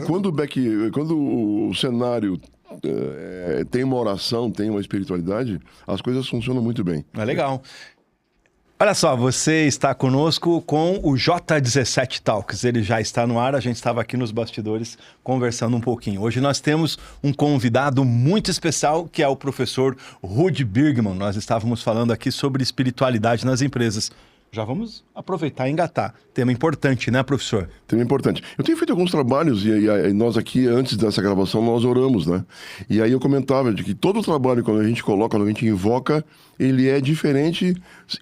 quando o cenário tem uma oração, tem uma espiritualidade, as coisas funcionam muito bem. É legal. Olha só, você está conosco com o J17 Talks. Ele já está no ar, a gente estava aqui nos bastidores conversando um pouquinho. Hoje nós temos um convidado muito especial, que é o professor Rudy Birgman. Nós estávamos falando aqui sobre espiritualidade nas empresas. Já vamos aproveitar e engatar. Tema importante, né, professor? Tema importante. Eu tenho feito alguns trabalhos e nós aqui, antes dessa gravação, nós oramos, né? E aí eu comentava de que todo o trabalho, quando a gente coloca, quando a gente invoca, ele é diferente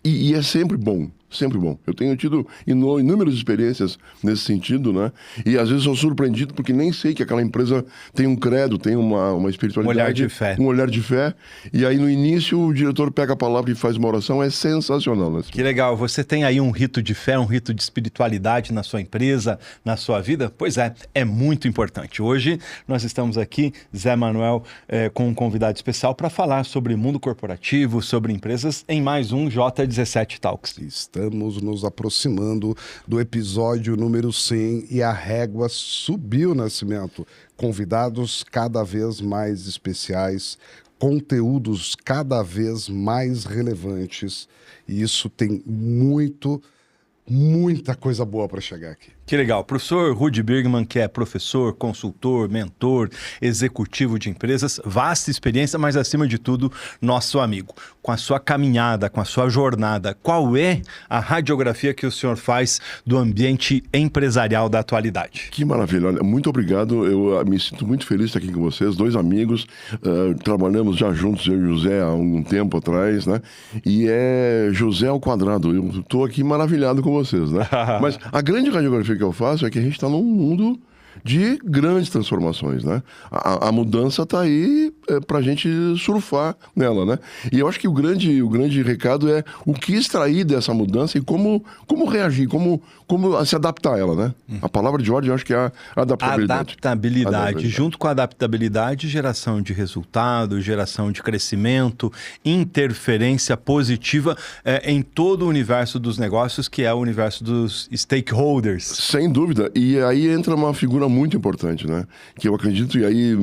e é sempre bom. Sempre bom. Eu tenho tido inúmeras experiências nesse sentido, né? E às vezes sou surpreendido porque nem sei que aquela empresa tem um credo, tem uma espiritualidade. Um olhar de fé. Um olhar de fé. E aí no início o diretor pega a palavra e faz uma oração. É sensacional, né? Que legal. Você tem aí um rito de fé, um rito de espiritualidade na sua empresa, na sua vida? Pois é muito importante. Hoje nós estamos aqui, Zé Manuel, com um convidado especial para falar sobre mundo corporativo, sobre empresas, em mais um J17 Talks. Estamos nos aproximando do episódio número 100 e a régua subiu, Nascimento. Convidados cada vez mais especiais, conteúdos cada vez mais relevantes. E isso tem muita coisa boa para chegar aqui. Que legal. Professor Rudy Birgman, que é professor, consultor, mentor, executivo de empresas, vasta experiência, mas acima de tudo, nosso amigo. Com a sua caminhada, com a sua jornada, qual é a radiografia que o senhor faz do ambiente empresarial da atualidade? Que maravilha. Olha, muito obrigado. Eu me sinto muito feliz de estar aqui com vocês, dois amigos. Trabalhamos já juntos, eu e o José, há um tempo atrás, né? E é José ao quadrado. Eu estou aqui maravilhado com vocês, né? Mas a grande radiografia que eu faço é que a gente está num mundo de grandes transformações, né? A mudança está aí para a gente surfar nela, né? E eu acho que o grande recado é o que extrair dessa mudança e como reagir, como se adaptar a ela, né? A palavra de ordem eu acho que é a adaptabilidade. Adaptabilidade. Junto com a adaptabilidade, geração de resultado, geração de crescimento, interferência positiva em todo o universo dos negócios, que é o universo dos stakeholders. Sem dúvida. E aí entra uma figura muito importante, né? Que eu acredito, e aí,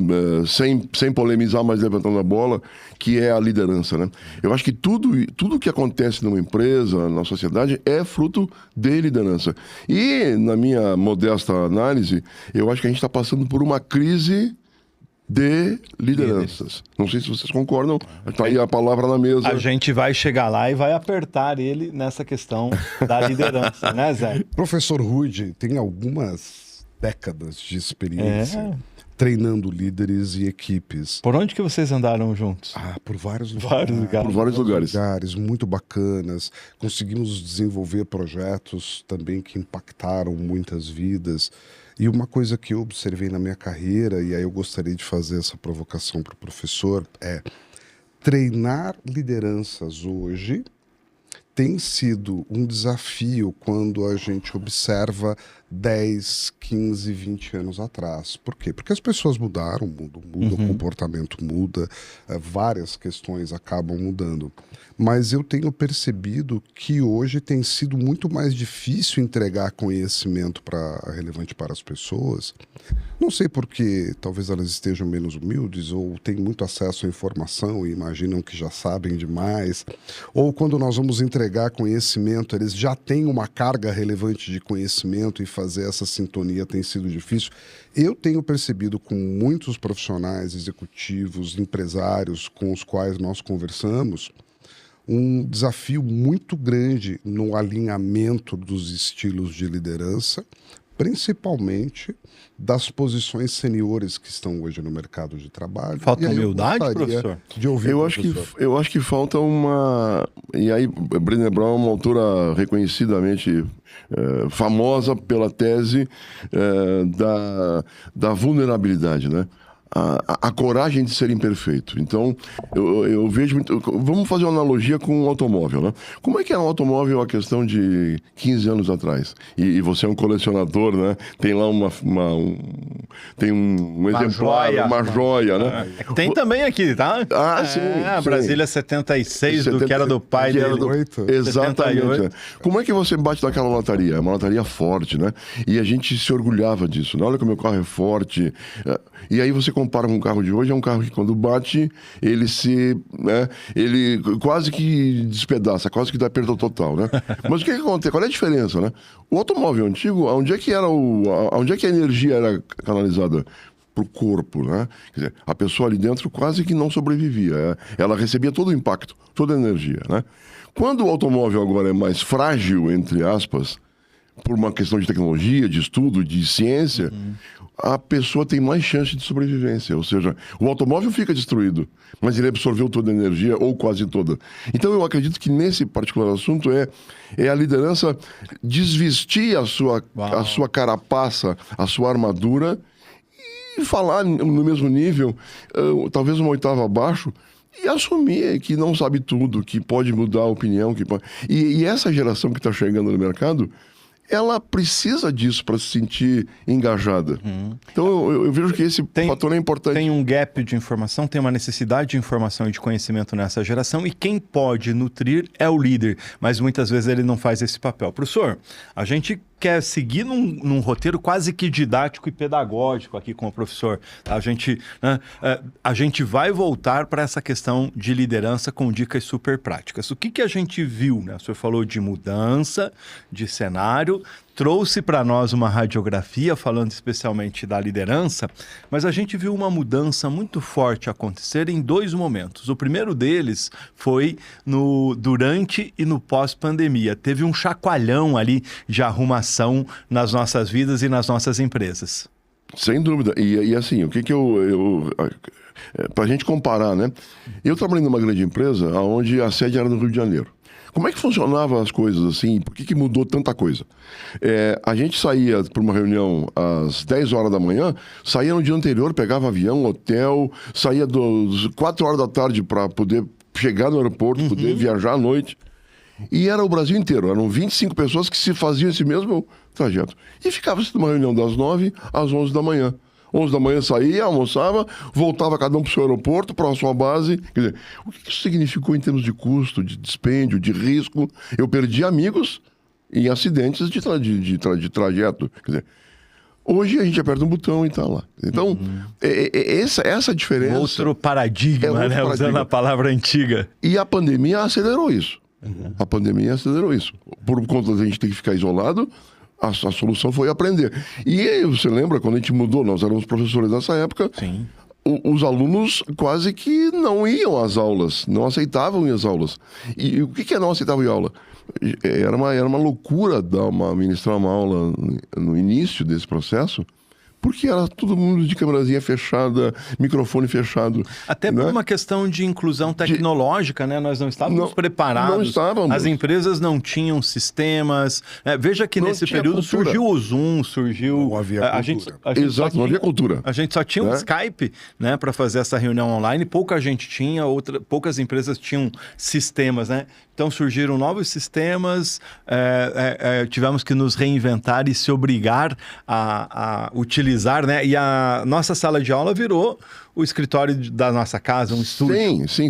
sem polemizar, mas levantando a bola, que é a liderança, né? Eu acho que tudo que acontece numa empresa, na sociedade, é fruto de liderança. E, na minha modesta análise, eu acho que a gente está passando por uma crise de lideranças. Não sei se vocês concordam, está aí a palavra na mesa. A gente vai chegar lá e vai apertar ele nessa questão da liderança, né, Zé? Professor Rudy tem algumas décadas de experiência treinando líderes e equipes. Por onde que vocês andaram juntos? Por vários lugares. Por vários lugares muito bacanas. Conseguimos desenvolver projetos também que impactaram muitas vidas. E uma coisa que eu observei na minha carreira, e aí eu gostaria de fazer essa provocação para o professor, é treinar lideranças hoje tem sido um desafio quando a gente observa 10, 15, 20 anos atrás. Por quê? Porque as pessoas mudaram, o mundo muda, o comportamento muda, várias questões acabam mudando. Mas eu tenho percebido que hoje tem sido muito mais difícil entregar conhecimento relevante para as pessoas. Não sei porque talvez elas estejam menos humildes ou têm muito acesso à informação e imaginam que já sabem demais. Ou quando nós vamos entregar conhecimento, eles já têm uma carga relevante de conhecimento e fazer essa sintonia tem sido difícil. Eu tenho percebido com muitos profissionais, executivos, empresários com os quais nós conversamos, um desafio muito grande no alinhamento dos estilos de liderança, principalmente das posições seniores que estão hoje no mercado de trabalho. Falta humildade, professor? De ouvir eu acho que falta uma... E aí, Brené Brown é uma autora reconhecidamente famosa pela tese da vulnerabilidade, né? a coragem de ser imperfeito. Então, eu vejo muito... Vamos fazer uma analogia com um automóvel, né? Como é que era um automóvel a questão de 15 anos atrás? E você é um colecionador, né? Tem lá tem um exemplar, uma joia, né? Tem também aqui, tá? Sim. A Brasília 76, do que era do pai dele. Exatamente. 78. Como é que você bate naquela lataria? É uma lataria forte, né? E a gente se orgulhava disso, né? Olha como o meu carro é forte. E aí você compara com o carro de hoje, é um carro que quando bate, ele quase que despedaça, quase que dá perda total, né? Mas o que acontece? Qual é a diferença, né? O automóvel antigo, onde é que a energia era canalizada? Pro corpo, né? Quer dizer, a pessoa ali dentro quase que não sobrevivia. Ela recebia todo o impacto, toda a energia, né? Quando o automóvel agora é mais frágil, entre aspas, por uma questão de tecnologia, de estudo, de ciência, a pessoa tem mais chance de sobrevivência. Ou seja, o automóvel fica destruído, mas ele absorveu toda a energia, ou quase toda. Então eu acredito que nesse particular assunto é a liderança desvestir a sua carapaça, a sua armadura, e falar no mesmo nível, talvez uma oitava abaixo, e assumir que não sabe tudo, que pode mudar a opinião. E essa geração que está chegando no mercado, ela precisa disso para se sentir engajada. Então eu vejo que esse fator é importante. Tem um gap de informação, tem uma necessidade de informação e de conhecimento nessa geração, e quem pode nutrir é o líder, mas muitas vezes ele não faz esse papel. Professor, a gente quer seguir num roteiro quase que didático e pedagógico aqui com o professor. A gente vai voltar para essa questão de liderança com dicas super práticas. O que a gente viu, né? O senhor falou de mudança, de cenário, trouxe para nós uma radiografia falando especialmente da liderança, mas a gente viu uma mudança muito forte acontecer em 2 momentos. O primeiro deles foi durante e no pós-pandemia. Teve um chacoalhão ali de arrumação nas nossas vidas e nas nossas empresas. Sem dúvida. E assim, o que para a gente comparar, né? Eu trabalhei numa grande empresa onde a sede era no Rio de Janeiro. Como é que funcionavam as coisas assim? Por que mudou tanta coisa? A gente saía para uma reunião às 10 horas da manhã, saía no dia anterior, pegava avião, hotel, saía das 4 horas da tarde para poder chegar no aeroporto, poder viajar à noite. E era o Brasil inteiro, eram 25 pessoas que se faziam esse mesmo trajeto. E ficava-se numa reunião das 9 às 11 da manhã. 11 da manhã saía, almoçava, voltava cada um para o seu aeroporto, para a sua base. Quer dizer, o que isso significou em termos de custo, de dispêndio, de risco? Eu perdi amigos em acidentes de trajeto. Quer dizer, hoje a gente aperta um botão e está lá. Então, essa diferença... Outro paradigma, né? Usando a palavra antiga. E a pandemia acelerou isso. A pandemia acelerou isso. Por conta da gente ter que ficar isolado, a solução foi aprender. E você lembra, quando a gente mudou, nós éramos professores nessa época, sim, os alunos quase que não iam às aulas, não aceitavam ir às aulas. E o que é não aceitar ir à aula? Era uma loucura ministrar uma aula no início desse processo, porque era todo mundo de câmerazinha fechada, microfone fechado. Até por uma questão de inclusão tecnológica, né? Nós não estávamos preparados. Não estávamos. As empresas não tinham sistemas. Veja que nesse período cultura. Surgiu o Zoom, surgiu... Não havia cultura. Exato, não havia cultura. A gente só tinha um Skype, né? Para fazer essa reunião online. Pouca gente tinha, poucas empresas tinham sistemas, né? Então surgiram novos sistemas, tivemos que nos reinventar e se obrigar a utilizar, né? E a nossa sala de aula virou o escritório da nossa casa, um estúdio. Sim.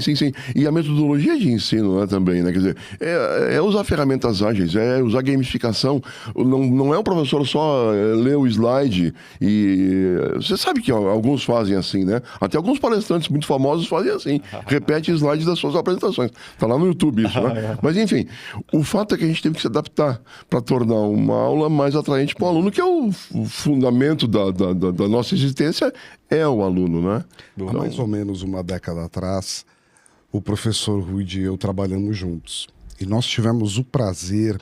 E a metodologia de ensino, né, também, né? Quer dizer, é usar ferramentas ágeis, é usar gamificação. Não é o professor só ler o slide e... Você sabe que alguns fazem assim, né? Até alguns palestrantes muito famosos fazem assim. Repete slides das suas apresentações. Tá lá no YouTube isso, né? Mas enfim, o fato é que a gente teve que se adaptar para tornar uma aula mais atraente para o aluno, que é o fundamento da nossa existência, é o aluno, né? Há mais ou menos uma década atrás, o professor Ruide e eu trabalhamos juntos. E nós tivemos o prazer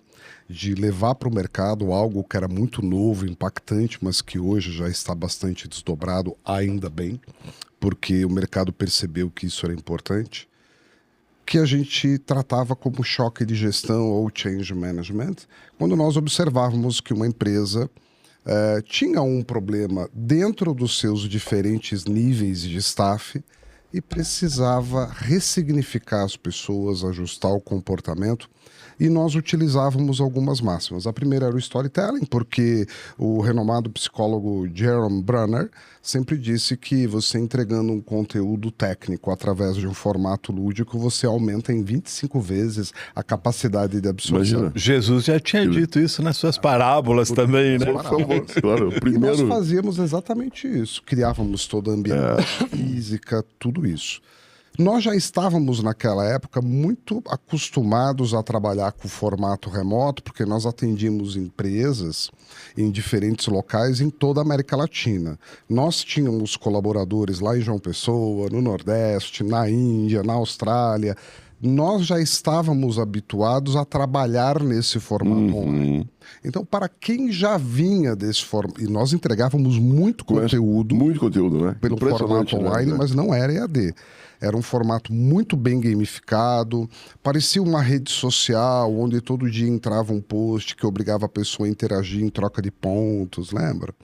de levar para o mercado algo que era muito novo, impactante, mas que hoje já está bastante desdobrado, ainda bem, porque o mercado percebeu que isso era importante, que a gente tratava como choque de gestão ou change management, quando nós observávamos que uma empresa tinha um problema dentro dos seus diferentes níveis de staff e precisava ressignificar as pessoas, ajustar o comportamento. E nós utilizávamos algumas máximas. A primeira era o storytelling, porque o renomado psicólogo Jerome Brunner sempre disse que você entregando um conteúdo técnico através de um formato lúdico, você aumenta em 25 vezes a capacidade de absorção. Imagina. Jesus já tinha dito isso nas suas parábolas também, né? Claro, primeiro... E nós fazíamos exatamente isso. Criávamos toda a ambientação física, tudo isso. Nós já estávamos, naquela época, muito acostumados a trabalhar com o formato remoto, porque nós atendíamos empresas em diferentes locais em toda a América Latina. Nós tínhamos colaboradores lá em João Pessoa, no Nordeste, na Índia, na Austrália. Nós já estávamos habituados a trabalhar nesse formato online. Então, para quem já vinha desse formato... E nós entregávamos muito conteúdo. Muito conteúdo, né? Pelo formato online, né? Mas não era EAD. Era um formato muito bem gamificado, parecia uma rede social, onde todo dia entrava um post que obrigava a pessoa a interagir em troca de pontos, lembra?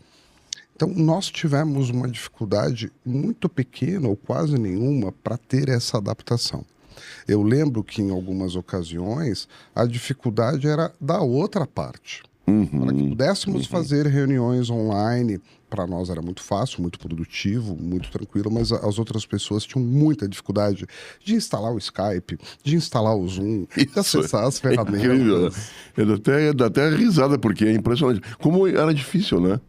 Então, nós tivemos uma dificuldade muito pequena, ou quase nenhuma, para ter essa adaptação. Eu lembro que, em algumas ocasiões, a dificuldade era da outra parte. Para que pudéssemos fazer reuniões online, para nós era muito fácil, muito produtivo, muito tranquilo, mas as outras pessoas tinham muita dificuldade de instalar o Skype, de instalar o Zoom, de acessar as ferramentas. Incrível. Dá até risada, porque é impressionante. Como era difícil, né?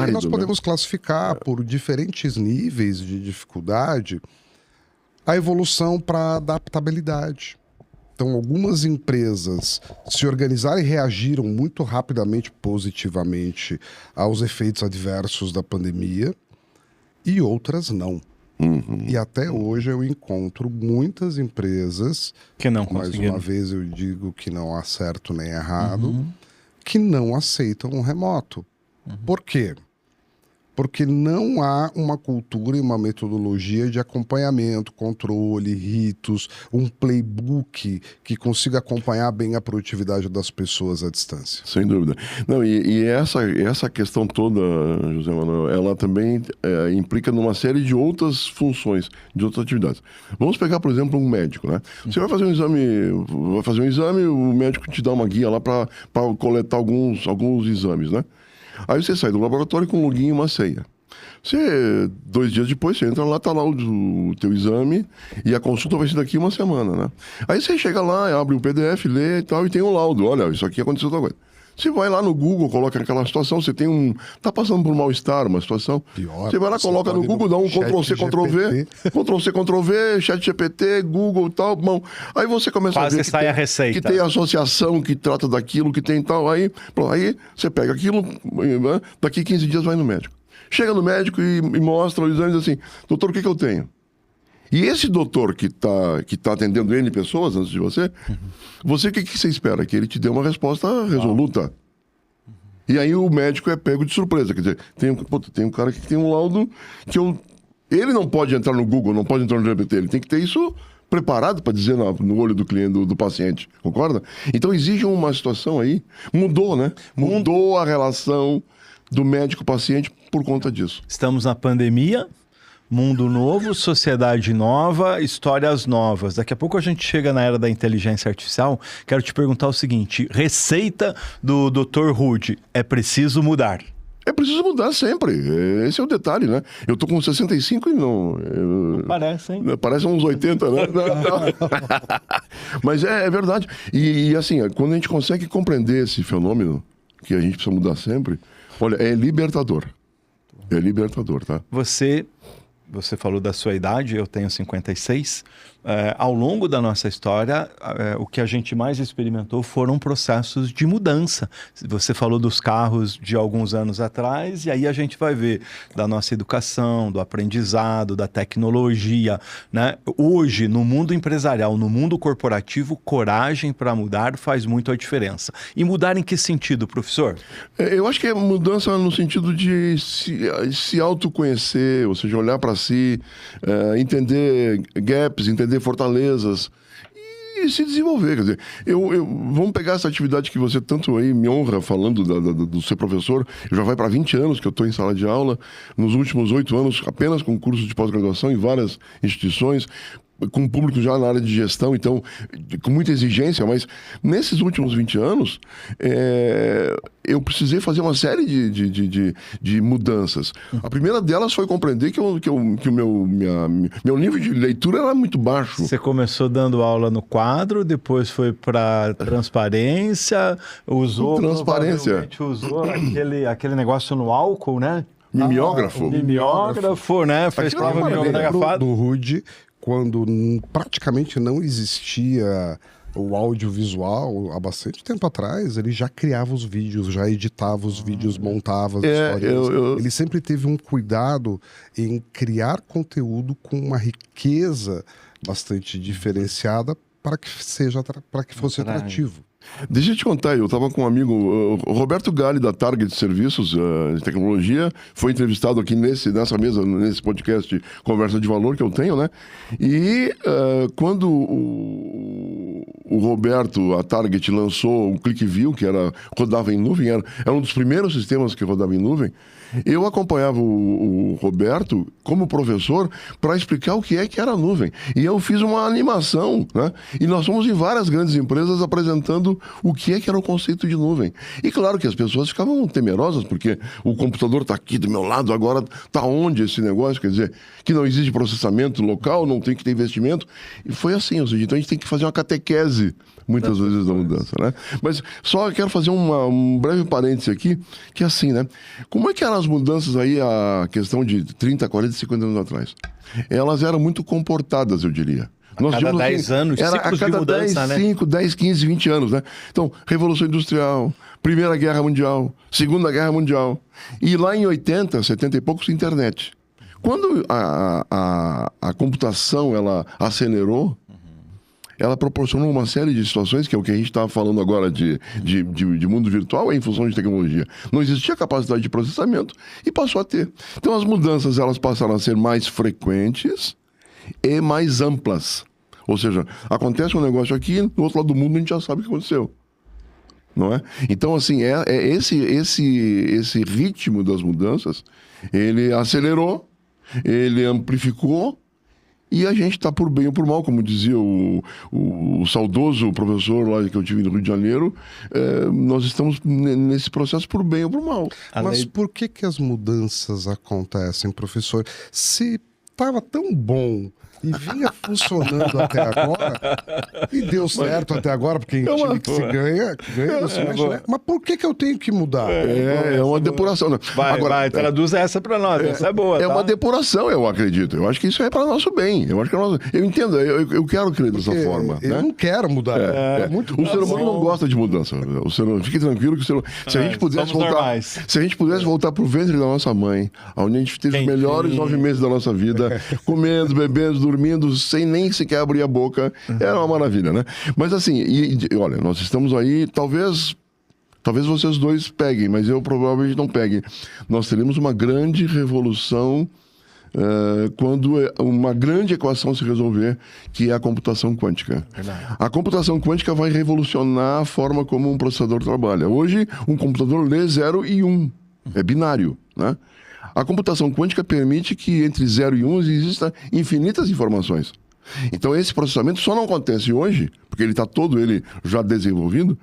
E nós podemos classificar por diferentes níveis de dificuldade a evolução para adaptabilidade. Então, algumas empresas se organizaram e reagiram muito rapidamente, positivamente, aos efeitos adversos da pandemia, e outras não. E até hoje eu encontro muitas empresas, que não mais conseguiram. uma vez eu digo que não há certo nem errado, que não aceitam o remoto. Por quê? Porque não há uma cultura e uma metodologia de acompanhamento, controle, ritos, um playbook que consiga acompanhar bem a produtividade das pessoas à distância. Sem dúvida. Não, e essa questão toda, José Manuel, ela também implica numa série de outras funções, de outras atividades. Vamos pegar, por exemplo, um médico, né? Você vai fazer um exame, o médico te dá uma guia lá para coletar alguns exames, né? Aí você sai do laboratório com um login e uma senha. 2 dias depois, você entra lá, tá lá o teu exame e a consulta vai ser daqui 1 semana, né? Aí você chega lá, abre um PDF, lê e tal, e tem um laudo. Olha, isso aqui aconteceu tal coisa. Você vai lá no Google, coloca aquela situação, você tem tá passando por um mal-estar, uma situação. Pior, você vai lá, coloca no Google, dá um Ctrl-C, Ctrl-V, Ctrl-C, Ctrl-V, ChatGPT, Google e tal. Bom, aí você começa Quase a ver que sai a receita. que tem associação que trata daquilo, que tem tal. Aí você pega aquilo, daqui 15 dias vai no médico. Chega no médico e mostra o exame e diz assim, doutor, o que eu tenho? E esse doutor que tá atendendo N pessoas antes de você, você o que você espera? Que ele te dê uma resposta resoluta. E aí o médico é pego de surpresa. Quer dizer, tem um cara que tem um laudo que ele não pode entrar no Google, não pode entrar no GPT, ele tem que ter isso preparado para dizer no olho do cliente, do paciente, concorda? Então exige uma situação aí, mudou, né? Mudou a relação do médico-paciente por conta disso. Estamos na pandemia, mundo novo, sociedade nova, histórias novas. Daqui a pouco a gente chega na era da inteligência artificial. Quero te perguntar o seguinte, receita do Dr. Rude, é preciso mudar? É preciso mudar sempre. Esse é o detalhe, né? Eu tô com 65 e não parece, hein? Parece uns 80, né? Mas é verdade. E assim, quando a gente consegue compreender esse fenômeno, que a gente precisa mudar sempre, olha, é libertador. É libertador, tá? Você falou da sua idade, eu tenho 56. Ao longo da nossa história, o que a gente mais experimentou foram processos de mudança. Você falou dos carros de alguns anos atrás, e aí a gente vai ver da nossa educação, do aprendizado, da tecnologia, né? Hoje, no mundo empresarial, no mundo corporativo, coragem para mudar faz muito a diferença. E mudar em que sentido, professor? Eu acho que é mudança no sentido de se autoconhecer, ou seja, olhar para si, entender gaps, entender fortalezas e que se desenvolver. Quer dizer, vamos pegar essa atividade que você tanto aí me honra falando do ser professor. Já vai para 20 anos que eu estou em sala de aula. Nos últimos 8 anos, apenas com cursos de pós-graduação em várias instituições, com público já na área de gestão, então, com muita exigência, mas nesses últimos 20 anos, eu precisei fazer uma série de mudanças. A primeira delas foi compreender que o meu nível de leitura era muito baixo. Você começou dando aula no quadro, depois foi para transparência, usou aquele negócio no álcool, né? Mimeógrafo. Mimeógrafo, né? Fez prova mimeografada. Do Rude, quando praticamente não existia o audiovisual, há bastante tempo atrás, ele já criava os vídeos, já editava os vídeos, montava as histórias. Ele sempre teve um cuidado em criar conteúdo com uma riqueza bastante diferenciada para que fosse atrativo. Deixa eu te contar, eu estava com um amigo, o Roberto Galli, da Target Serviços de Tecnologia, foi entrevistado aqui nessa mesa, nesse podcast Conversa de Valor que eu tenho, né? E quando o Roberto, a Target, lançou o ClickView, que rodava em nuvem, era um dos primeiros sistemas que rodava em nuvem, eu acompanhava o Roberto como professor para explicar o que era a nuvem. E eu fiz uma animação, né? E nós fomos em várias grandes empresas apresentando o que era o conceito de nuvem. E claro que as pessoas ficavam temerosas, porque o computador está aqui do meu lado, agora está onde esse negócio? Quer dizer, que não existe processamento local, não tem que ter investimento. E foi assim, ou seja, então a gente tem que fazer uma catequese muitas vezes da mudança, né? Mas só quero fazer um breve parêntese aqui, que é assim, né? Como é que eram as mudanças aí, a questão de 30, 40, 50 anos atrás? Elas eram muito comportadas, eu diria. A cada 10 anos, ciclos de mudança, né? 5, 10, 15, 20 anos, né? Então, Revolução Industrial, Primeira Guerra Mundial, Segunda Guerra Mundial. E lá em 80, 70 e poucos, internet. Quando a computação, ela acelerou, ela proporcionou uma série de situações, que é o que a gente estava falando agora de mundo virtual, em função de tecnologia. Não existia capacidade de processamento e passou a ter. Então as mudanças, elas passaram a ser mais frequentes e mais amplas. Ou seja, acontece um negócio aqui, do outro lado do mundo a gente já sabe o que aconteceu. Não é? Então, assim, esse ritmo das mudanças, ele acelerou, ele amplificou, e a gente está por bem ou por mal, como dizia o saudoso professor lá que eu tive no Rio de Janeiro, nós estamos nesse processo por bem ou por mal. Mas por que as mudanças acontecem, professor? Se estava tão bom e vinha funcionando até agora, e deu certo até agora, porque em time que se ganha você mexe, né? Mas por que eu tenho que mudar? É uma depuração. Né? Vai, traduz essa para nós, essa é boa. É uma depuração, eu acredito. Eu acho que isso é para nosso bem. Eu acho que eu entendo, eu quero crer dessa forma. Eu não quero mudar. O ser humano não gosta de mudança. Fique tranquilo que se a gente pudesse voltar pro ventre da nossa mãe, onde a gente teve os melhores 9 meses da nossa vida, comendo, bebendo, dormindo, sem nem sequer abrir a boca, era uma maravilha, né? Mas assim, olha, nós estamos aí, talvez vocês dois peguem, mas eu provavelmente não pegue. Nós teremos uma grande revolução quando uma grande equação se resolver, que é a computação quântica. Verdade. A computação quântica vai revolucionar a forma como um processador trabalha. Hoje, um computador lê 0 e 1, é binário, né? A computação quântica permite que entre 0 e 1 existam infinitas informações. Então esse processamento só não acontece hoje, porque ele está todo já desenvolvido,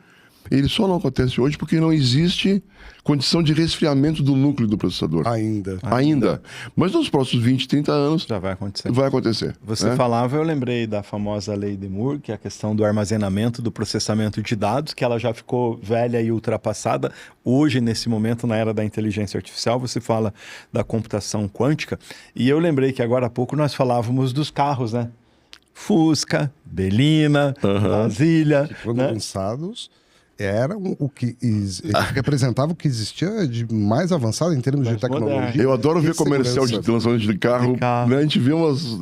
ele só não acontece hoje porque não existe condição de resfriamento do núcleo do processador. Ainda. Mas nos próximos 20, 30 anos... já vai acontecer. Vai acontecer. Você falava, eu lembrei da famosa lei de Moore, que é a questão do armazenamento, do processamento de dados, que ela já ficou velha e ultrapassada. Hoje, nesse momento, na era da inteligência artificial, você fala da computação quântica. E eu lembrei que agora há pouco nós falávamos dos carros, né? Fusca, Belina, Brasília. Quando lançados, eram o que representava o que existia de mais avançado em termos de tecnologia. Eu adoro ver comercial de lançamento de carro. Né? A gente vê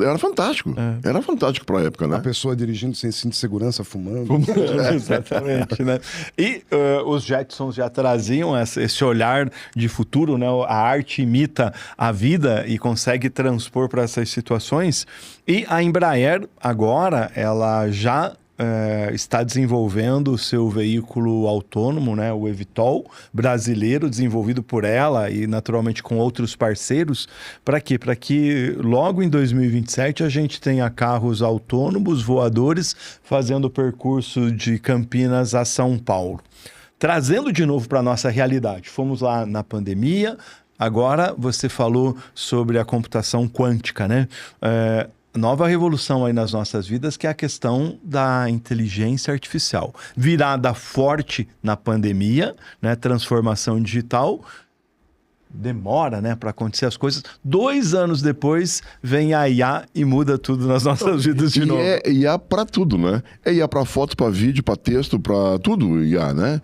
era fantástico. Era fantástico para a época, né? A pessoa dirigindo sem cinto de segurança, fumando. Exatamente, né? E os Jetsons já traziam esse olhar de futuro, né? A arte imita a vida e consegue transpor para essas situações. E a Embraer, agora, ela já está desenvolvendo o seu veículo autônomo, né, o eVTOL brasileiro, desenvolvido por ela e naturalmente com outros parceiros. Para quê? Para que logo em 2027 a gente tenha carros autônomos, voadores, fazendo o percurso de Campinas a São Paulo. Trazendo de novo para a nossa realidade. Fomos lá na pandemia, agora você falou sobre a computação quântica, né? Nova revolução aí nas nossas vidas, que é a questão da inteligência artificial. Virada forte na pandemia, né? Transformação digital. Demora, né, para acontecer as coisas. 2 anos depois, vem a IA e muda tudo nas nossas vidas de novo. É IA para tudo, né? É IA para foto, para vídeo, para texto, para tudo IA, né?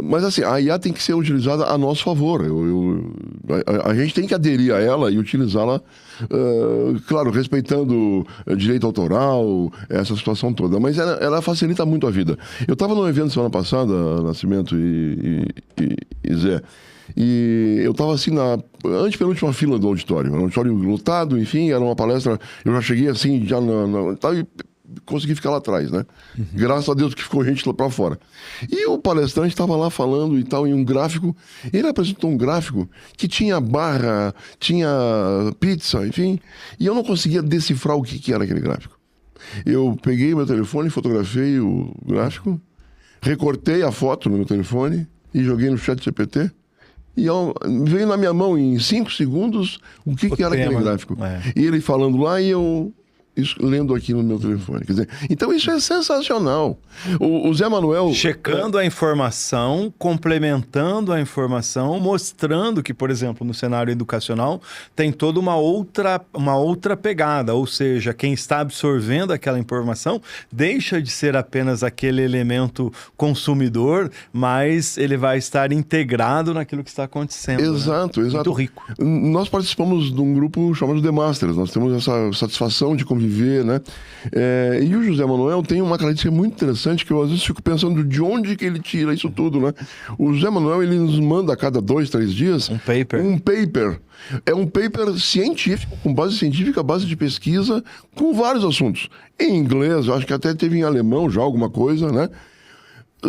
Mas assim, a IA tem que ser utilizada a nosso favor. A gente tem que aderir a ela e utilizá-la, claro, respeitando direito autoral, essa situação toda. Mas ela facilita muito a vida. Eu estava num evento semana passada, Nascimento e Zé, e eu estava assim na antepenúltima fila do auditório. Era um auditório lotado, enfim, era uma palestra. Eu já cheguei assim, já e consegui ficar lá atrás, né? Graças a Deus que ficou gente lá para fora. E o palestrante estava lá falando e tal, em um gráfico. Ele apresentou um gráfico que tinha barra, tinha pizza, enfim. E eu não conseguia decifrar o que era aquele gráfico. Eu peguei meu telefone, fotografei o gráfico, recortei a foto no meu telefone e joguei no ChatGPT. E veio na minha mão em 5 segundos o que era aquele gráfico. E ele falando lá e eu lendo aqui no meu telefone. Quer dizer, então isso é sensacional. O Zé Manuel... Checando a informação, complementando a informação, mostrando que, por exemplo, no cenário educacional, tem toda uma outra pegada. Ou seja, quem está absorvendo aquela informação deixa de ser apenas aquele elemento consumidor, mas ele vai estar integrado naquilo que está acontecendo. Exato, né? exato. Muito rico. Nós participamos de um grupo chamado The Masters. Nós temos essa satisfação de conviver, né? E o José Manuel tem uma característica muito interessante que eu às vezes fico pensando de onde que ele tira isso tudo, né? O José Manuel, ele nos manda a cada 2, 3 dias um paper. É um paper científico, com base científica, base de pesquisa, com vários assuntos. Em inglês, eu acho que até teve em alemão já alguma coisa, né?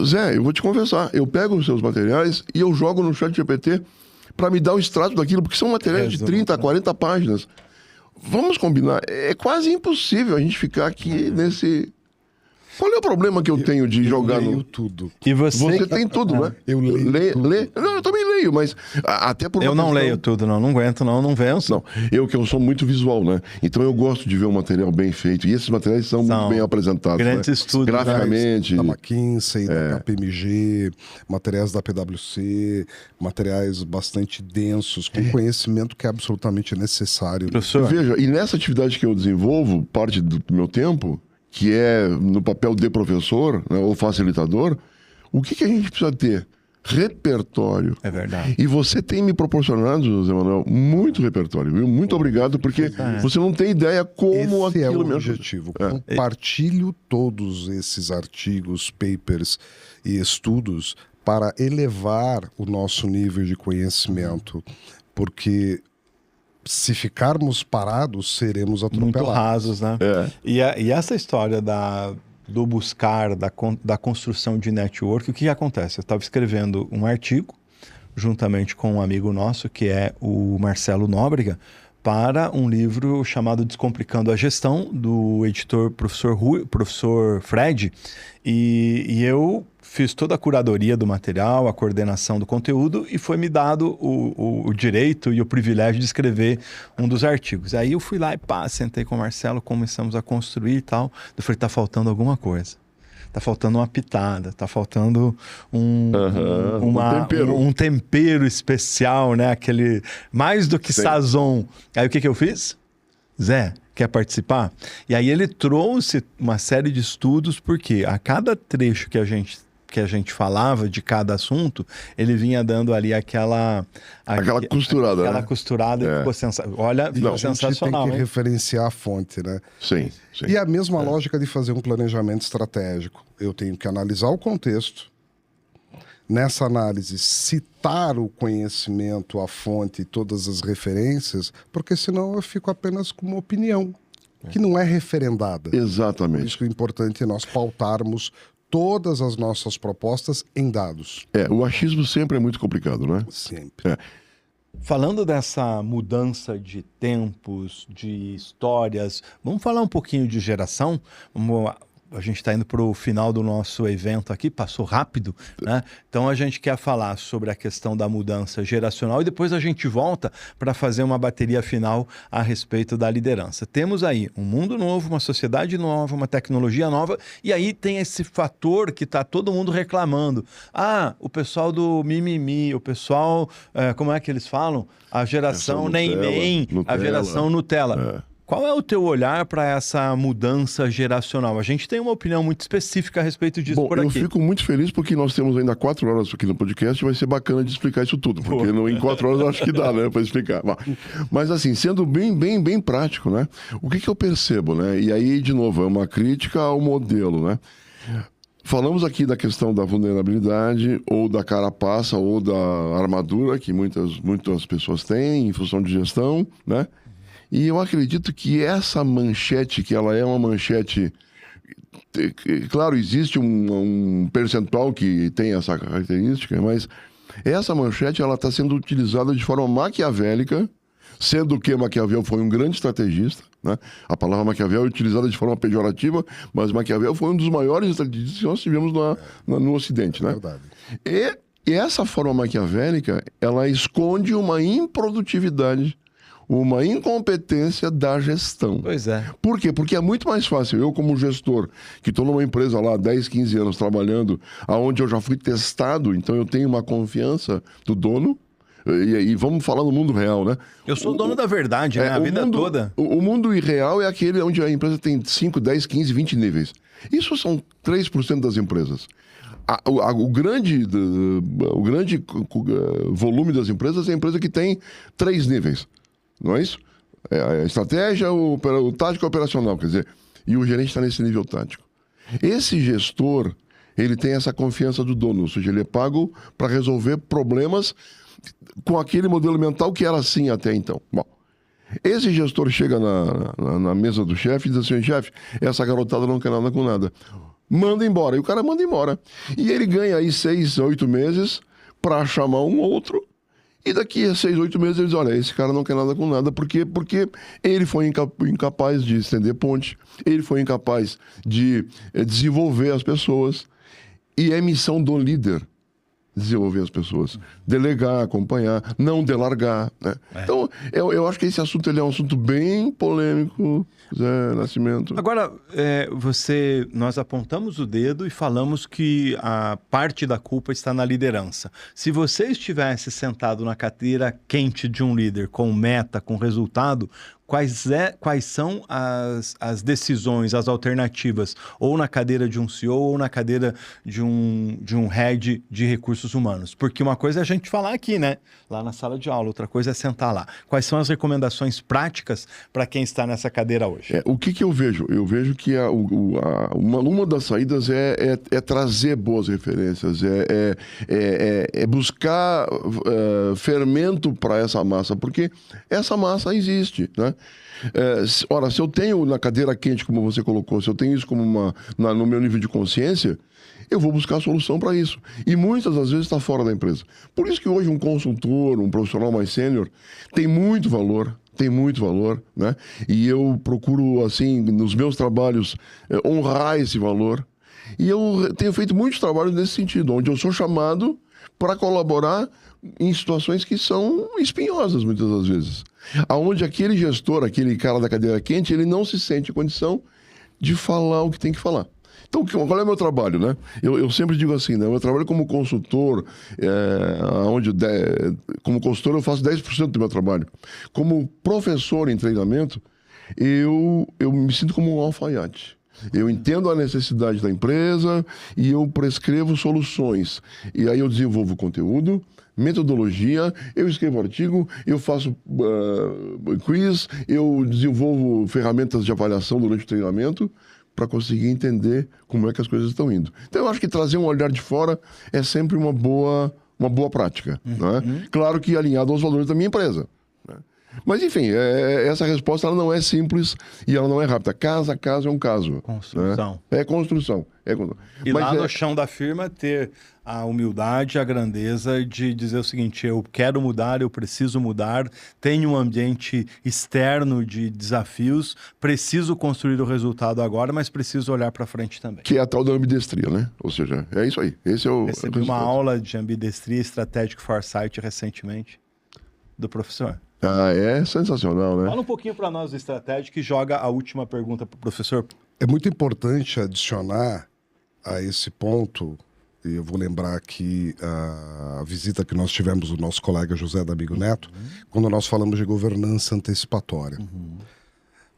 Zé, eu vou te confessar, eu pego os seus materiais e eu jogo no ChatGPT para me dar o extrato daquilo, porque são materiais de 30 a 40 páginas. Vamos combinar, é quase impossível a gente ficar aqui nesse... Qual é o problema que eu tenho de jogar no... tudo. E você tem tudo, né? Eu leio tudo. Não, eu também leio, mas até por eu não leio tudo, não aguento, não venço. Não, que eu sou muito visual, né? Então eu gosto de ver um material bem feito. E esses materiais são muito bem apresentados. Grandes estudos. Graficamente. Da McKinsey, da KPMG, materiais da PwC, materiais bastante densos, com conhecimento que é absolutamente necessário. Professor. Veja, e nessa atividade que eu desenvolvo, parte do meu tempo, que é no papel de professor, né, ou facilitador, o que a gente precisa ter? Repertório. É verdade. E você tem me proporcionado, José Manuel, muito repertório, viu? Muito obrigado, porque você não tem ideia como esse aquilo é o objetivo. Compartilho todos esses artigos, papers e estudos para elevar o nosso nível de conhecimento, porque se ficarmos parados, seremos atropelados. Muito rasos, né? E essa história do buscar, da construção de network, o que acontece? Eu estava escrevendo um artigo, juntamente com um amigo nosso, que é o Marcelo Nóbrega, para um livro chamado Descomplicando a Gestão, do editor professor Fred, e eu fiz toda a curadoria do material, a coordenação do conteúdo, e foi me dado o direito e o privilégio de escrever um dos artigos. Aí eu fui lá e sentei com o Marcelo, começamos a construir e tal. Eu falei, tá faltando alguma coisa. Tá faltando uma pitada, tá faltando um tempero especial, né? Aquele, mais do que sazon. Aí o que eu fiz? Zé, quer participar? E aí ele trouxe uma série de estudos, porque a cada trecho que a gente falava de cada assunto, ele vinha dando ali aquela costurada. Aquela costurada que ficou sensacional. A gente tem que referenciar a fonte, né? Sim. E a mesma lógica de fazer um planejamento estratégico. Eu tenho que analisar o contexto, nessa análise citar o conhecimento, a fonte e todas as referências, porque senão eu fico apenas com uma opinião. que não é referendada. Por Exatamente. isso que é importante nós pautarmos todas as nossas propostas em dados. O achismo sempre é muito complicado, né? Sempre. Falando dessa mudança de tempos, de histórias, vamos falar um pouquinho de geração? A gente está indo para o final do nosso evento aqui, passou rápido, né? Então a gente quer falar sobre a questão da mudança geracional e depois a gente volta para fazer uma bateria final a respeito da liderança. Temos aí um mundo novo, uma sociedade nova, uma tecnologia nova, e aí tem esse fator que está todo mundo reclamando. O pessoal do mimimi, o pessoal, como é que eles falam? A geração nem, a geração Nutella. Qual é o teu olhar para essa mudança geracional? A gente tem uma opinião muito específica a respeito disso por aqui. Eu fico muito feliz porque nós temos ainda 4 horas aqui no podcast e vai ser bacana de explicar isso tudo, porque em 4 horas eu acho que dá, né, para explicar. Mas assim, sendo bem prático, né, o que eu percebo, né, e aí, de novo, é uma crítica ao modelo, né. Falamos aqui da questão da vulnerabilidade, ou da carapaça, ou da armadura, que muitas pessoas têm em função de gestão, né. E eu acredito que essa manchete, que ela é uma manchete... Claro, existe um percentual que tem essa característica, mas essa manchete ela está sendo utilizada de forma maquiavélica, sendo que Maquiavel foi um grande estrategista, né? A palavra Maquiavel é utilizada de forma pejorativa, mas Maquiavel foi um dos maiores estrategistas que nós tivemos no Ocidente, né? Verdade. E essa forma maquiavélica, ela esconde uma improdutividade, uma incompetência da gestão. Pois é. Por quê? Porque é muito mais fácil. Eu, como gestor, que estou numa empresa lá há 10, 15 anos trabalhando, onde eu já fui testado, então eu tenho uma confiança do dono, e vamos falar no mundo real, né? Eu sou o dono da verdade, né? A vida toda. O mundo irreal é aquele onde a empresa tem 5, 10, 15, 20 níveis. Isso são 3% das empresas. O grande volume das empresas é a empresa que tem 3 níveis. Não é isso? A estratégia, o tático e o operacional, quer dizer, e o gerente está nesse nível tático. Esse gestor, ele tem essa confiança do dono, ou seja, ele é pago para resolver problemas com aquele modelo mental que era assim até então. Bom, esse gestor chega na mesa do chefe e diz assim: chefe, essa garotada não quer nada com nada. Manda embora. E o cara manda embora. E ele ganha aí 6, 8 meses para chamar um outro. E daqui a 6, 8 meses ele diz: olha, esse cara não quer nada com nada. Por quê? Porque ele foi incapaz de estender ponte, ele foi incapaz de desenvolver as pessoas. E é missão do líder desenvolver as pessoas. Delegar, acompanhar, não delargar, né? Então, eu acho que esse assunto ele é um assunto bem polêmico, Zé Nascimento. Agora, nós apontamos o dedo e falamos que a parte da culpa está na liderança. Se você estivesse sentado na cadeira quente de um líder, com meta, com resultado, quais são as decisões, as alternativas, ou na cadeira de um CEO ou na cadeira de um head de recursos humanos? Porque uma coisa é a gente falar aqui, né? Lá na sala de aula, outra coisa é sentar lá. Quais são as recomendações práticas para quem está nessa cadeira hoje? O que eu vejo? Eu vejo que uma das saídas é trazer boas referências, é buscar fermento para essa massa, porque essa massa existe, né? Ora, se eu tenho na cadeira quente, como você colocou, se eu tenho isso como no meu nível de consciência, eu vou buscar a solução para isso. E muitas das vezes está fora da empresa. Por isso que hoje um consultor, um profissional mais sênior, tem muito valor, né? E eu procuro, assim, nos meus trabalhos, honrar esse valor. E eu tenho feito muitos trabalhos nesse sentido, onde eu sou chamado para colaborar em situações que são espinhosas, muitas das vezes. Aonde aquele gestor, aquele cara da cadeira quente, ele não se sente em condição de falar o que tem que falar. Então, qual é o meu trabalho, né? Eu sempre digo assim, né? Eu trabalho como consultor, como consultor eu faço 10% do meu trabalho. Como professor em treinamento, eu me sinto como um alfaiate. Eu entendo a necessidade da empresa e eu prescrevo soluções. E aí eu desenvolvo conteúdo, metodologia, eu escrevo artigo, eu faço quiz, eu desenvolvo ferramentas de avaliação durante o treinamento para conseguir entender como é que as coisas estão indo. Então eu acho que trazer um olhar de fora é sempre uma boa prática. Né? Claro que alinhado aos valores da minha empresa. Né? Mas, enfim, essa resposta ela não é simples e ela não é rápida. Caso a caso é um caso. Construção. Né? É construção. E lá no chão da firma ter a humildade, a grandeza de dizer o seguinte: eu quero mudar, eu preciso mudar, tenho um ambiente externo de desafios, preciso construir o resultado agora, mas preciso olhar para frente também. Que é a tal da ambidestria, né? Ou seja, é isso aí. Esse é o Recebi uma aula de ambidestria Strategic Foresight recentemente do professor. Ah, é sensacional, né? Fala um pouquinho para nós do Strategic e joga a última pergunta para o professor. É muito importante adicionar a esse ponto, e eu vou lembrar aqui a visita que nós tivemos do nosso colega José D'Amigo Neto, quando nós falamos de governança antecipatória.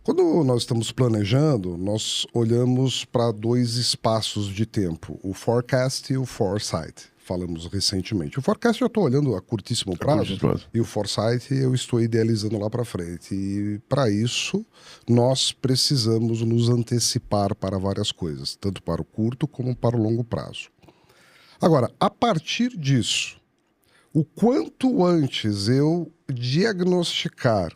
Quando nós estamos planejando, nós olhamos para 2 espaços de tempo, o forecast e o foresight. Falamos recentemente. O forecast eu estou olhando a curtíssimo prazo e o foresight eu estou idealizando lá para frente. E para isso, nós precisamos nos antecipar para várias coisas, tanto para o curto como para o longo prazo. Agora, a partir disso, o quanto antes eu diagnosticar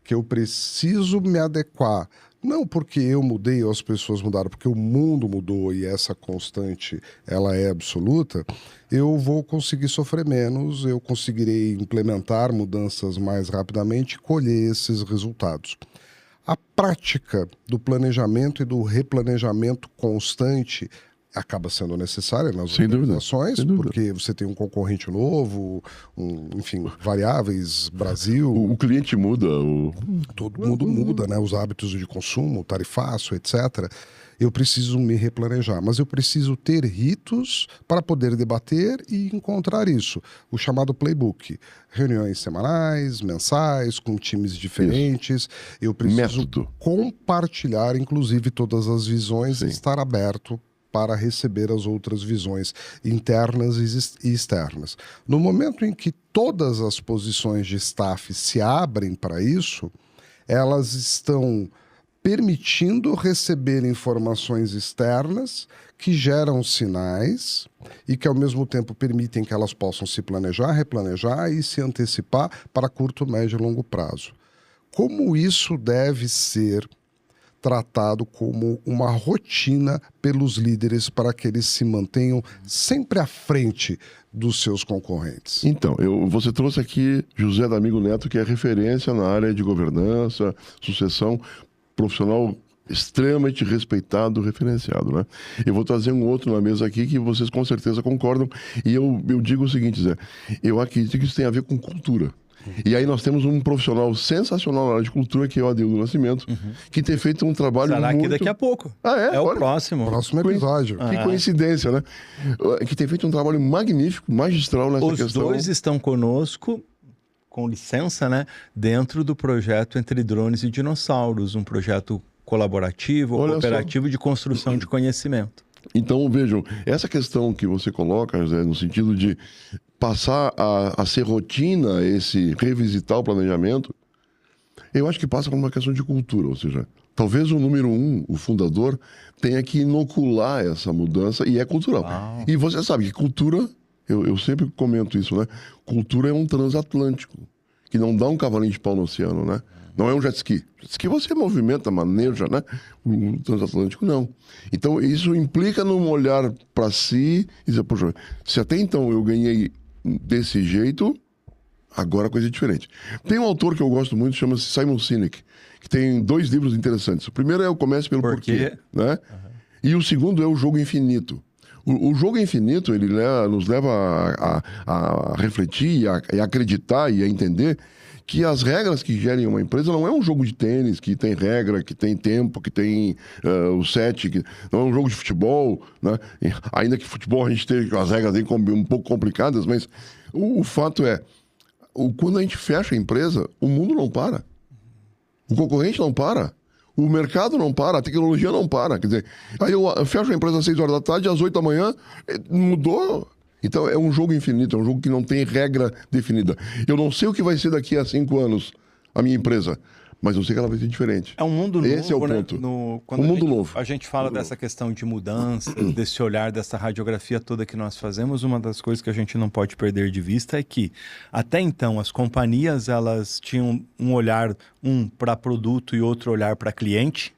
que eu preciso me adequar, não porque eu mudei ou as pessoas mudaram, porque o mundo mudou e essa constante ela é absoluta, eu vou conseguir sofrer menos, eu conseguirei implementar mudanças mais rapidamente e colher esses resultados. A prática do planejamento e do replanejamento constante acaba sendo necessária nas organizações, porque você tem um concorrente novo, enfim, variáveis, Brasil... O cliente muda. Todo mundo muda, né? Os hábitos de consumo, tarifaço, etc. Eu preciso me replanejar, mas eu preciso ter ritos para poder debater e encontrar isso. O chamado playbook. Reuniões semanais, mensais, com times diferentes. Isso. Eu preciso compartilhar, inclusive, todas as visões e estar aberto para receber as outras visões internas e externas. No momento em que todas as posições de staff se abrem para isso, elas estão permitindo receber informações externas que geram sinais e que, ao mesmo tempo, permitem que elas possam se planejar, replanejar e se antecipar para curto, médio e longo prazo. Como isso deve ser tratado como uma rotina pelos líderes para que eles se mantenham sempre à frente dos seus concorrentes? Então, você trouxe aqui José D'Amigo Neto, que é referência na área de governança, sucessão, profissional extremamente respeitado, referenciado, né? Eu vou trazer um outro na mesa aqui que vocês com certeza concordam, e eu digo o seguinte, Zé, eu acredito que isso tem a ver com cultura. E aí nós temos um profissional sensacional na área de cultura, que é o Adildo Nascimento, que tem feito um trabalho Estará muito... aqui daqui a pouco. É o próximo. Próximo episódio. Que coincidência, né? Que tem feito um trabalho magnífico, magistral nessa questão. Os dois estão conosco, com licença, né? Dentro do projeto Entre Drones e Dinossauros, um projeto colaborativo, cooperativo de construção de conhecimento. Então, vejam, essa questão que você coloca, Zé, no sentido de passar a ser rotina esse revisitar o planejamento, eu acho que passa por uma questão de cultura, ou seja, talvez o número 1, o fundador, tenha que inocular essa mudança e é cultural. Uau. E você sabe que cultura, eu sempre comento isso, né? Cultura é um transatlântico, que não dá um cavalinho de pau no oceano, né? Não é um jet ski. Jet ski você movimenta, maneja, né? O transatlântico não. Então isso implica num olhar para si e dizer, poxa, se até então eu ganhei desse jeito, agora a coisa é diferente. Tem um autor que eu gosto muito, chama-se Simon Sinek, que tem 2 livros interessantes. O primeiro é o Comece pelo Porquê, né? E o segundo é o Jogo Infinito. O Jogo Infinito, ele nos leva a refletir e a acreditar e a entender que as regras que gerem uma empresa não é um jogo de tênis que tem regra, que tem tempo, que tem o set, que não é um jogo de futebol, né? Ainda que futebol a gente tem as regras um pouco complicadas, mas o fato é, quando a gente fecha a empresa, o mundo não para. O concorrente não para. O mercado não para, a tecnologia não para. Quer dizer, aí eu fecho a empresa às 6 horas da tarde, às 8 da manhã, mudou. Então é um jogo infinito, é um jogo que não tem regra definida. Eu não sei o que vai ser daqui a 5 anos, a minha empresa, mas eu sei que ela vai ser diferente. É um mundo novo, Esse é o ponto. Quando Um mundo novo. A gente fala dessa questão de mudança, desse olhar, dessa radiografia toda que nós fazemos, uma das coisas que a gente não pode perder de vista é que, até então, as companhias elas tinham um olhar, para produto e outro olhar para cliente.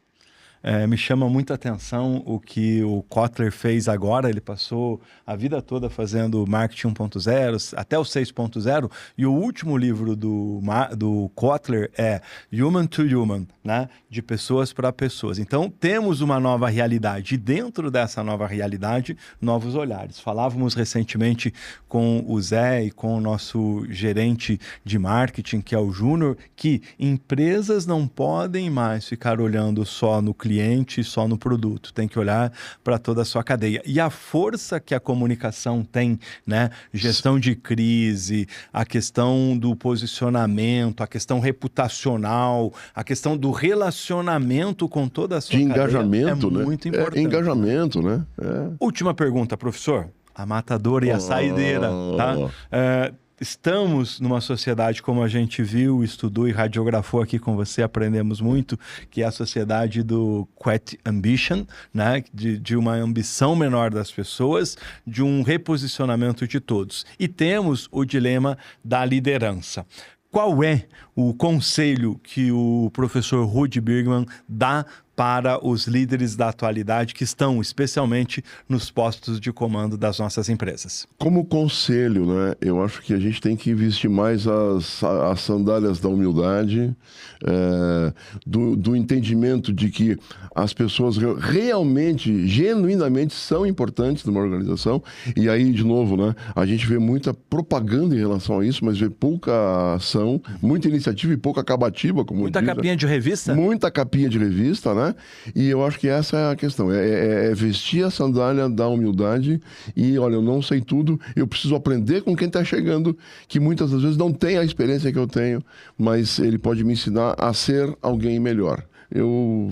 Me chama muita atenção o que o Kotler fez agora. Ele passou a vida toda fazendo marketing 1.0 até o 6.0, e o último livro do Kotler é Human to Human, né? De pessoas para pessoas. Então temos uma nova realidade, e dentro dessa nova realidade, novos olhares. Falávamos recentemente com o Zé e com o nosso gerente de marketing, que é o Júnior, que empresas não podem mais ficar olhando só no cliente, só no produto, tem que olhar para toda a sua cadeia. E a força que a comunicação tem, né? Gestão de crise, a questão do posicionamento, a questão reputacional, a questão do relacionamento com toda a sua cadeia. De engajamento, né? Muito importante. Engajamento, né? Última pergunta, professor. A matadora e a saideira, tá? Estamos numa sociedade, como a gente viu, estudou e radiografou aqui com você, aprendemos muito, que é a sociedade do Quiet Ambition, né? De uma ambição menor das pessoas, de um reposicionamento de todos. E temos o dilema da liderança. Qual é o conselho que o professor Rudy Birgman dá para os líderes da atualidade que estão especialmente nos postos de comando das nossas empresas? Como conselho, né? Eu acho que a gente tem que vestir mais as sandálias da humildade, do entendimento de que as pessoas realmente, genuinamente são importantes numa organização. E aí, de novo, né? A gente vê muita propaganda em relação a isso, mas vê pouca ação, muita iniciativa e pouca acabativa, como muita capinha de revista? Muita capinha de revista, né? E eu acho que essa é a questão, é vestir a sandália da humildade e, olha, eu não sei tudo, eu preciso aprender com quem está chegando, que muitas das vezes não tem a experiência que eu tenho, mas ele pode me ensinar a ser alguém melhor. Eu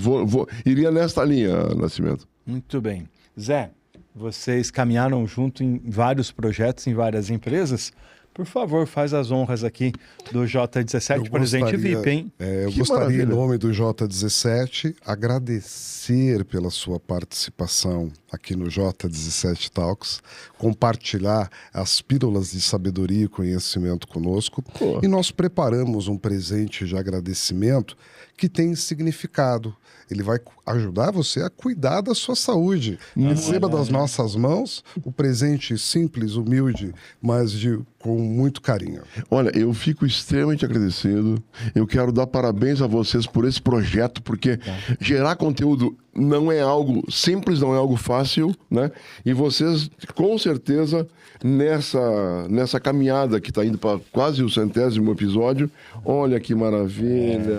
iria nesta linha, Nascimento. Muito bem. Zé, vocês caminharam junto em vários projetos, em várias empresas. Por favor, faz as honras aqui do J17, presente VIP, hein? Eu gostaria, em nome do J17, agradecer pela sua participação aqui no J17 Talks, compartilhar as pílulas de sabedoria e conhecimento conosco. E nós preparamos um presente de agradecimento que tem significado. Ele vai ajudar você a cuidar da sua saúde. Receba das nossas mãos o presente simples, humilde, mas com muito carinho. Olha, eu fico extremamente agradecido. Eu quero dar parabéns a vocês por esse projeto, porque gerar conteúdo não é algo simples, não é algo fácil, né? E vocês, com certeza, nessa caminhada que está indo para quase o 100º episódio, olha que maravilha,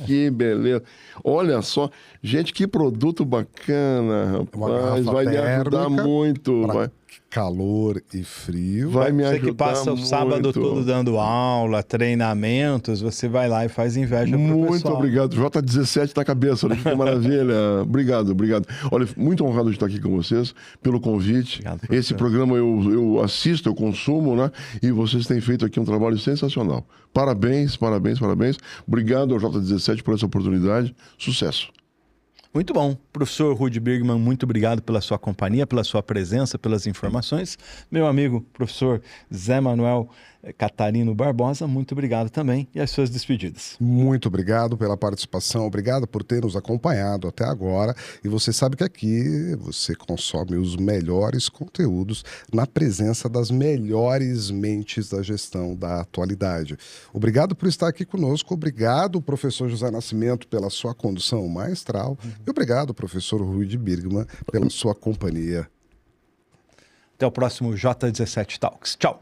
que beleza. Olha só, gente, que produto bacana, rapaz, vai me ajudar muito. Calor e frio. Vai me ajudar. Você que passa o sábado todo dando aula, treinamentos, você vai lá e faz inveja pro pessoal. Muito obrigado. J17 na cabeça, olha que maravilha. Obrigado. Olha, muito honrado de estar aqui com vocês, pelo convite. Obrigado, esse programa eu assisto, eu consumo, né? E vocês têm feito aqui um trabalho sensacional. Parabéns. Obrigado ao J17 por essa oportunidade. Sucesso. Muito bom. Professor Rudy Birgman, muito obrigado pela sua companhia, pela sua presença, pelas informações. Meu amigo, professor Zé Manuel Catarino Barbosa, muito obrigado também. E as suas despedidas. Muito obrigado pela participação, obrigado por ter nos acompanhado até agora. E você sabe que aqui você consome os melhores conteúdos na presença das melhores mentes da gestão da atualidade. Obrigado por estar aqui conosco, obrigado, professor José Nascimento, pela sua condução maestral. E obrigado, professor Rudy Birgman, pela sua companhia. Até o próximo J17 Talks. Tchau.